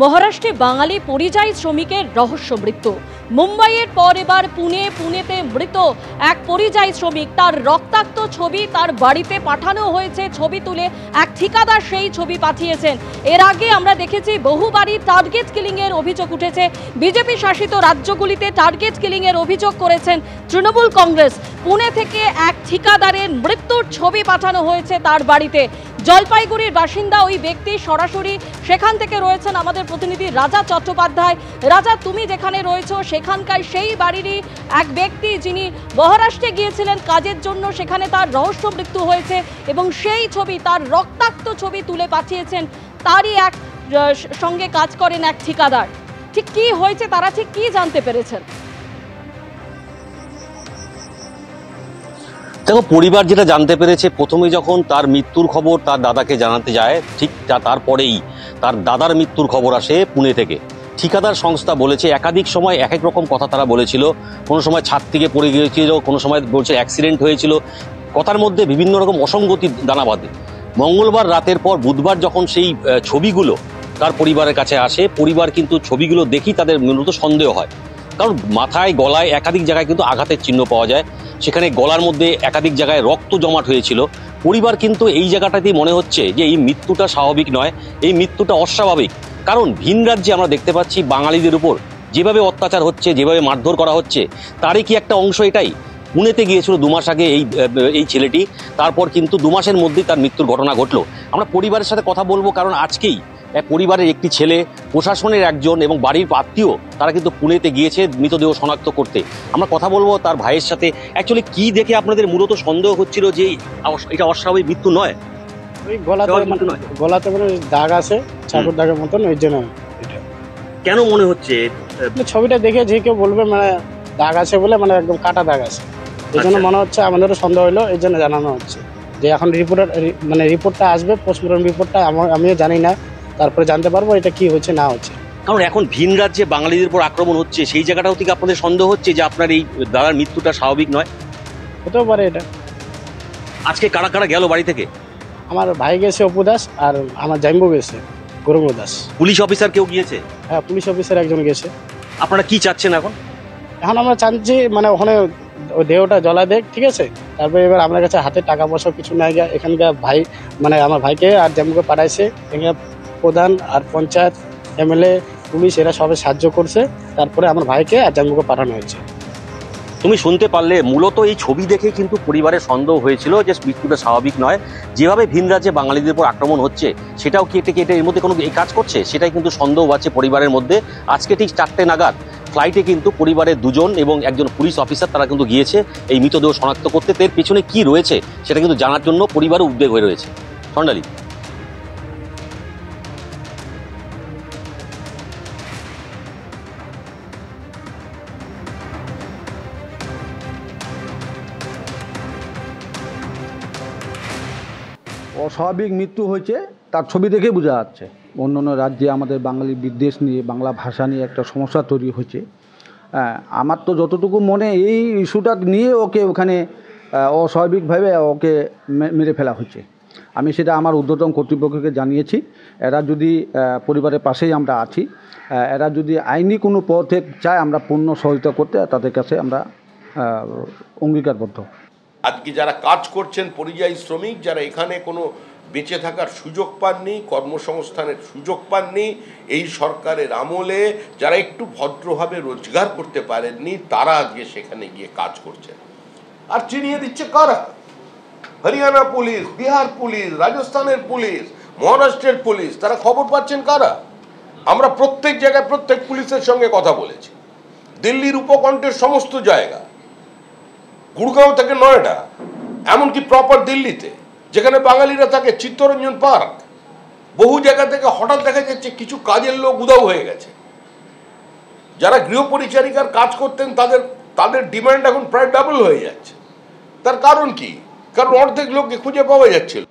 মহারাষ্ট্রে বাঙালি পরিযায়ী শ্রমিকের রহস্য মৃত্যু। মুম্বাইয়ের পর এবার পুনেতে মৃত এক পরিযায়ী শ্রমিক। তার রক্তাক্ত ছবি তার বাড়িতে পাঠানো হয়েছে। ছবি তুলে এক ঠিকাদার সেই ছবি পাঠিয়েছেন। এর আগে আমরা দেখেছি বহুবারই টার্গেট কিলিং এর অভিযোগ উঠেছে। বিজেপি শাসিত রাজ্যগুলিতে টার্গেট কিলিং এর অভিযোগ করেছেন তৃণমূল কংগ্রেস। পুনে থেকে এক ঠিকাদারের মৃত্যুর ছবি পাঠানো হয়েছে তার বাড়িতে। জলপাইগুড়ির বাসিন্দা ওই ব্যক্তি, সরাসরি সেখান থেকে রয়েছেন আমাদের প্রতিনিধি রাজা চট্টোপাধ্যায়। রাজা, তুমি যেখানে রয়েছো সেখানকার সেই বাড়িরই এক ব্যক্তি যিনি মহারাষ্ট্রে গিয়েছিলেন কাজের জন্য, সেখানে তার রহস্য মৃত্যু হয়েছে এবং সেই ছবি, তার রক্তাক্ত ছবি তুলে পাঠিয়েছেন তারই এক সঙ্গে কাজ করেন এক ঠিকাদার। ঠিক কি হয়েছে, তারা ঠিক কি জানতে পেরেছেন? দেখো, পরিবার যেটা জানতে পেরেছে, প্রথমে যখন তার মৃত্যুর খবর তার দাদাকে জানাতে যায়, ঠিক তারপরেই তার দাদার মৃত্যুর খবর আসে পুনে থেকে। ঠিকাদার সংস্থা বলেছে একাধিক সময় এক এক রকম কথা তারা বলেছিল। কোনো সময় ছাদ থেকে পড়ে গিয়েছিল, কোনো সময় বলছে অ্যাক্সিডেন্ট হয়েছিল। কথার মধ্যে বিভিন্ন রকম অসঙ্গতি দানা বাঁধে। মঙ্গলবার রাতের পর বুধবার যখন সেই ছবিগুলো তার পরিবারের কাছে আসে, পরিবার কিন্তু ছবিগুলো দেখেই তাদের মূলত সন্দেহ হয়। কারণ মাথায়, গলায় একাধিক জায়গায় কিন্তু আঘাতের চিহ্ন পাওয়া যায়। সেখানে গলার মধ্যে একাধিক জায়গায় রক্ত জমাট হয়েছিল। পরিবার কিন্তু এই জায়গাটাতেই মনে হচ্ছে যে এই মৃত্যুটা স্বাভাবিক নয়, এই মৃত্যুটা অস্বাভাবিক। কারণ ভিন রাজ্যে আমরা দেখতে পাচ্ছি বাঙালিদের উপর যেভাবে অত্যাচার হচ্ছে, যেভাবে মারধর করা হচ্ছে, তারই কি একটা অংশ এটাই? পুনেতে গিয়েছিল 2 মাস আগে এই ছেলেটি। তারপর কিন্তু 2 মাসের মধ্যেই তার মৃত্যুর ঘটনা ঘটলো। আমরা পরিবারের সাথে কথা বলবো, কারণ আজকেই এক পরিবারের একটি ছেলে, প্রশাসনের একজন এবং বাড়ির আত্মীয়, তারা কিন্তু পুনেতে গিয়েছে মৃতদেহ শনাক্ত করতে। আমরা কথা বলবো তার ভাইয়ের সাথে। অ্যাকচুয়ালি কি দেখে আপনাদের মূলত সন্দেহ হচ্ছিল যে এটা অস্বাভাবিক মৃত্যু নয়? ওই গলাতে মানে দাগ আছে, চাকুর দাগের মতন, ওই জন্য। কেন মনে হচ্ছে? ছবিটা দেখে যে কেউ বলবে মানে দাগ আছে বলে, মানে একদম কাটা দাগ আছে, এই জন্য মনে হচ্ছে। আমাদেরও সন্দেহ হলো, এই জন্য জানানো হচ্ছে যে এখন রিপোর্টটা আসবে, পোস্টমর্টম রিপোর্টটা আমিও জানি না, তারপরে জানতে পারবো এটা কি হচ্ছে না হচ্ছে। কারণ এখন ভিন রাজ্যে বাঙালিদের উপর আক্রমণ হচ্ছে, সেই জায়গাটাও থেকে আপনাদের সন্দেহ হচ্ছে যে আপনার এই দাদার মৃত্যুটা স্বাভাবিক নয়? হতেও পারে এটা। আজকে কারা কারা গেল বাড়ি থেকে? আমার ভাই গেছে অপু দাস, আর আমার জাইম্বু গেছে গৌরঙ্গ দাস। পুলিশ অফিসার কেউ গিয়েছে? হ্যাঁ, পুলিশ অফিসার একজন গেছে। আপনারা কি চাচ্ছেন এখন? এখন আমরা চাচ্ছি মানে ওখানে ওই দেহটা জ্বলা দেখ, ঠিক আছে। তারপরে এবার আমার কাছে হাতে টাকা পয়সা কিছু নাই গিয়া, এখানকার ভাই মানে আমার ভাইকে আর জাম্বুকে পাঠাইছে। এখানে প্রধান আর পঞ্চায়েত, এমএলএ, পুলিশ এরা সবাই সাহায্য করছে। তারপরে আমার ভাইকে আর জাম্বুকে পাঠানো হয়েছে। তুমি শুনতে পারলে, মূলত এই ছবি দেখে কিন্তু পরিবারের সন্দেহ হয়েছিল যে মৃত্যুটা স্বাভাবিক নয়। যেভাবে ভিন রাজ্যে বাঙালিদের উপর আক্রমণ হচ্ছে, সেটাও কি এটা এর মধ্যে কোনো এই কাজ করছে, সেটাই কিন্তু সন্দেহ আছে পরিবারের মধ্যে। আজকে ঠিক 4টে নাগাদ ফ্লাইটে কিন্তু পরিবারের 2 জন এবং একজন পুলিশ অফিসার তারা কিন্তু গিয়েছে এই মৃতদেহ শনাক্ত করতে। এর পেছনে কি রয়েছে সেটা কিন্তু জানার জন্য পরিবারও উদ্বেগ হয়ে রয়েছে। স্বর্ণালী। অস্বাভাবিক মৃত্যু হয়েছে, তার ছবি দেখে বোঝা যাচ্ছে। অন্যান্য রাজ্যে আমাদের বাঙালি বিদ্বেষ নিয়ে, বাংলা ভাষা নিয়ে একটা সমস্যা তৈরি হয়েছে। আমার তো যতটুকু মনে, এই ইস্যুটা নিয়ে ওকে ওখানে অস্বাভাবিকভাবে ওকে মেরে ফেলা হয়েছে। আমি সেটা আমার ঊর্ধ্বতন কর্তৃপক্ষকে জানিয়েছি। এরা যদি, পরিবারের পাশেই আমরা আছি, এরা যদি আইনি কোনো পথে চায়, আমরা পূর্ণ সহযোগিতা করতে তাদের কাছে আমরা অঙ্গীকারবদ্ধ। আজকে যারা কাজ করছেন, পরিযায়ী শ্রমিক যারা এখানে কোনো বেঁচে থাকার সুযোগ পাননি, কর্মসংস্থানের সুযোগ পাননি, এই সরকারের আমলে যারা একটু ভদ্রভাবে রোজগার করতে পারেননি, তারা আজকে সেখানে গিয়ে কাজ করছেন। আর চিনিয়ে দিচ্ছে কারা? হরিয়ানা পুলিশ, বিহার পুলিশ, রাজস্থানের পুলিশ, মহারাষ্ট্রের পুলিশ। তারা খবর পাচ্ছেন কারা? আমরা প্রত্যেক জায়গায় প্রত্যেক পুলিশের সঙ্গে কথা বলেছি। দিল্লির উপকণ্ঠের সমস্ত জায়গা, গুড়গাঁও থেকে নয়ডা, এমনকি প্রপার দিল্লিতে যেখানে বাঙালিরা থাকে, চিত্তরঞ্জন পার্ক, বহু জায়গা থেকে হঠাৎ দেখা যাচ্ছে কিছু কাজের লোক উধাও হয়ে গেছে। যারা গৃহপরিচারিকার কাজ করতেন তাদের ডিমান্ড এখন প্রায় ডাবল হয়ে যাচ্ছে। তার কারণ কি? কারণ অর্ধেক লোককে খুঁজে পাওয়া যাচ্ছিল।